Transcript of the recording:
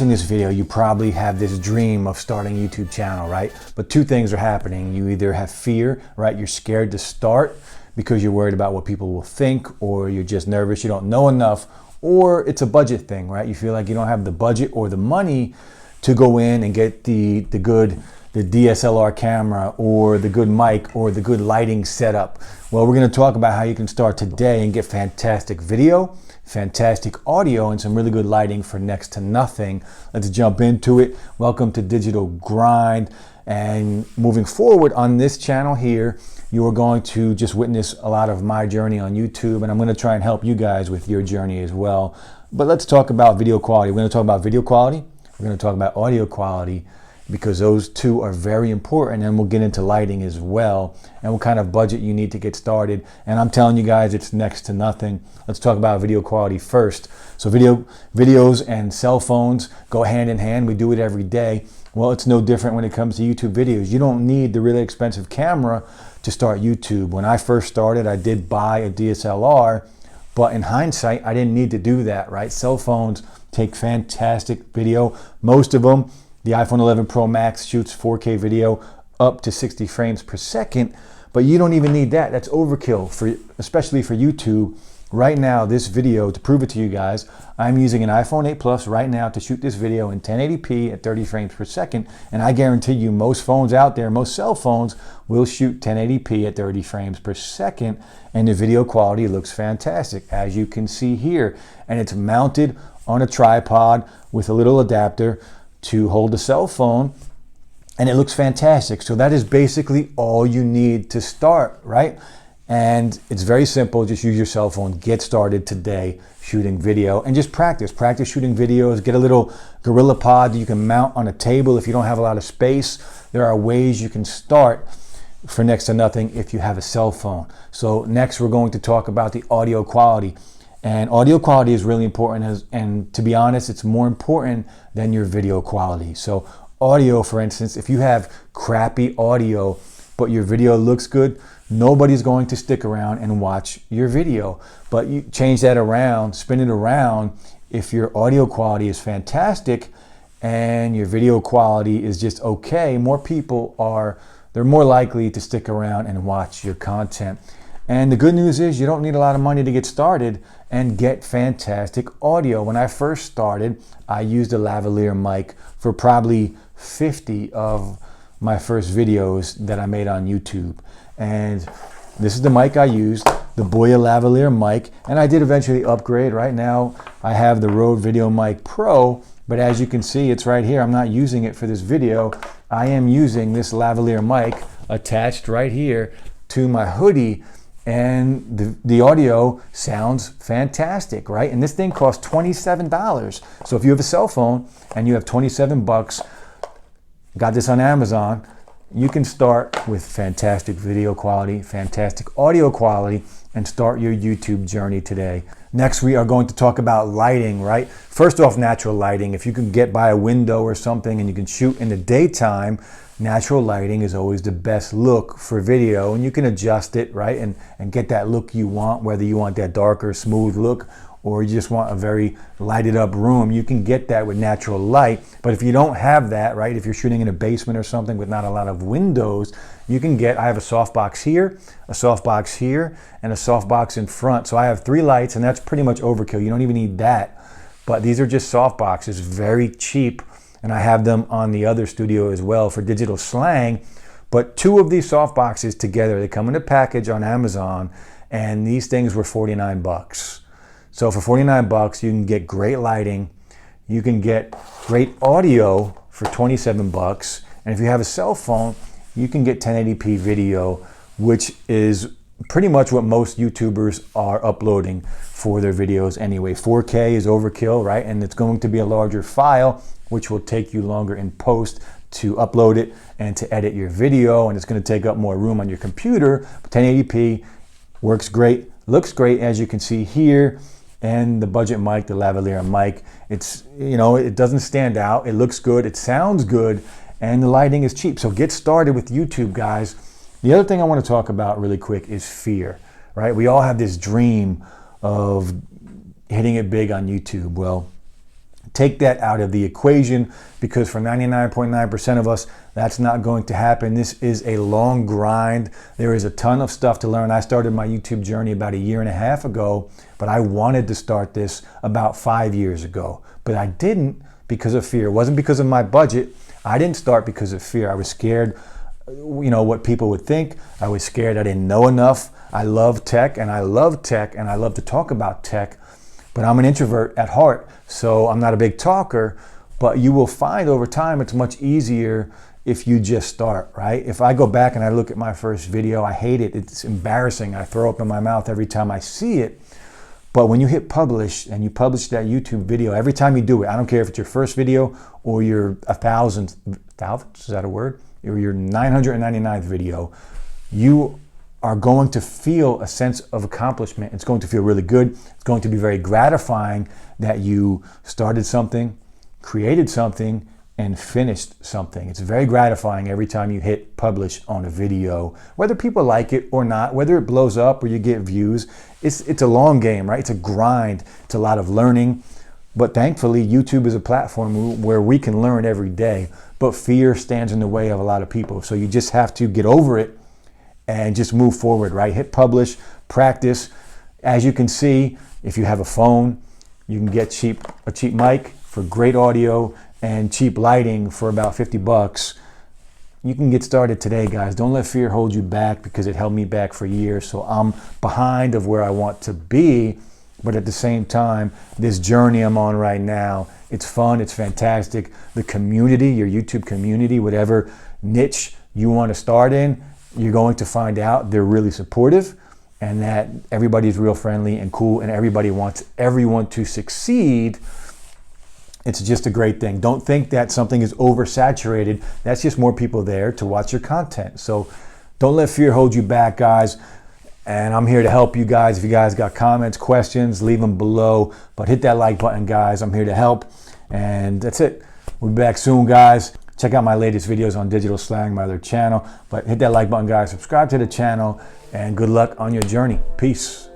watching this video, you probably have this dream of starting a YouTube channel, right? But two things are happening. You either have fear, right? You're scared to start because you're worried about what people will think, or you're just nervous, you don't know enough, or it's a budget thing, right? You feel like you don't have the budget or the money to go in and get the DSLR camera or the good mic or the good lighting setup. Well, we're going to talk about how you can start today and get fantastic video, fantastic audio, and some really good lighting for next to nothing. Let's jump into it. Welcome to Digital Grind. And moving forward on this channel here, you are going to just witness a lot of my journey on YouTube, and I'm going to try and help you guys with your journey as well. But let's talk about video quality. We're going to talk about video quality. We're going to talk about audio quality, because those two are very important, and we'll get into lighting as well and what kind of budget you need to get started. And I'm telling you guys, it's next to nothing. Let's talk about video quality first. So videos and cell phones go hand in hand. We do it every day. Well, it's no different when it comes to YouTube videos. You don't need the really expensive camera to start YouTube. When I first started, I did buy a DSLR, but in hindsight, I didn't need to do that, right? Cell phones take fantastic video. Most of them, the iPhone 11 Pro Max shoots 4K video up to 60 frames per second, but you don't even need that. That's overkill, especially for YouTube. Right now, this video, to prove it to you guys, I'm using an iPhone 8 Plus right now to shoot this video in 1080p at 30 frames per second, and I guarantee you most phones out there, most cell phones, will shoot 1080p at 30 frames per second, and the video quality looks fantastic, as you can see here. And it's mounted on a tripod with a little adapter to hold the cell phone, and it looks fantastic. So that is basically all you need to start, right? And it's very simple. Just use your cell phone. Get started today shooting video, and just practice shooting videos. Get a little Gorilla Pod that you can mount on a table if you don't have a lot of space. There are ways you can start for next to nothing if you have a cell phone. So next, we're going to talk about the audio quality. And audio quality is really important, and to be honest, it's more important than your video quality. So audio, for instance, if you have crappy audio, but your video looks good, nobody's going to stick around and watch your video. But you change that around, spin it around. If your audio quality is fantastic and your video quality is just okay, more people they're more likely to stick around and watch your content. And the good news is you don't need a lot of money to get started and get fantastic audio. When I first started, I used a lavalier mic for probably 50 of my first videos that I made on YouTube. And this is the mic I used, the Boya lavalier mic, and I did eventually upgrade. Right now, I have the Rode Video Mic Pro, but as you can see, it's right here. I'm not using it for this video. I am using this lavalier mic attached right here to my hoodie, and the audio sounds fantastic, right? And this thing costs $27. So if you have a cell phone and you have 27 bucks, got this on Amazon, you can start with fantastic video quality, fantastic audio quality, and start your YouTube journey today. Next, we are going to talk about lighting, right? First off, natural lighting. If you can get by a window or something and you can shoot in the daytime, natural lighting is always the best look for video, and you can adjust it, right? And get that look you want, whether you want that darker, smooth look or you just want a very lighted up room. You can get that with natural light. But if you don't have that, right, if you're shooting in a basement or something with not a lot of windows, you can get, I have a softbox here, a softbox here, and a softbox in front. So I have 3 lights, and that's pretty much overkill. You don't even need that. But these are just softboxes, very cheap. And I have them on the other studio as well for Digital Slang. But 2 of these softboxes together, they come in a package on Amazon, and these things were 49 bucks. So for 49 bucks, you can get great lighting, you can get great audio for 27 bucks, and if you have a cell phone, you can get 1080p video, which is pretty much what most YouTubers are uploading for their videos anyway. 4K is overkill, right? And it's going to be a larger file, which will take you longer in post to upload it and to edit your video, and it's going to take up more room on your computer. But 1080p works great, looks great, as you can see here. And the budget mic, the lavalier mic, it's, you know, it doesn't stand out, it looks good, it sounds good, and the lighting is cheap. So get started with YouTube, guys. The other thing I want to talk about really quick is fear, right? We all have this dream of hitting it big on YouTube. Well, Take that out of the equation, because for 99.9% of us, that's not going to happen. This is a long grind. There is a ton of stuff to learn. I started my YouTube journey about 1.5 years ago, but I wanted to start this about 5 years ago. But I didn't because of fear. It wasn't because of my budget. I didn't start because of fear. I was scared, what people would think. I was scared I didn't know enough. I love tech, and I love to talk about tech, but I'm an introvert at heart, so I'm not a big talker. But you will find over time it's much easier if you just start, right? If I go back and I look at my first video, I hate it. It's embarrassing. I throw up in my mouth every time I see it. But when you hit publish and you publish that YouTube video, every time you do it, I don't care if it's your first video or your 1,000th, is that a word? Or your 999th video, you are going to feel a sense of accomplishment. It's going to feel really good. It's going to be very gratifying that you started something, created something, and finished something. It's very gratifying every time you hit publish on a video, whether people like it or not, whether it blows up or you get views. It's a long game, right? It's a grind. It's a lot of learning. But thankfully, YouTube is a platform where we can learn every day. But fear stands in the way of a lot of people. So you just have to get over it and just move forward, right? Hit publish, practice. As you can see, if you have a phone, you can get a cheap mic for great audio and cheap lighting for about 50 bucks. You can get started today, guys. Don't let fear hold you back, because it held me back for years. So I'm behind of where I want to be, but at the same time, this journey I'm on right now, it's fun, it's fantastic. The community, your YouTube community, whatever niche you want to start in, you're going to find out they're really supportive, and that everybody's real friendly and cool, and everybody wants everyone to succeed. It's just a great thing. Don't think that something is oversaturated. That's just more people there to watch your content. So don't let fear hold you back, guys. And I'm here to help you guys. If you guys got comments, questions, leave them below. But hit that like button, guys. I'm here to help. And that's it. We'll be back soon, guys. Check out my latest videos on Digital Slang, my other channel. But hit that like button, guys. Subscribe to the channel. And good luck on your journey. Peace.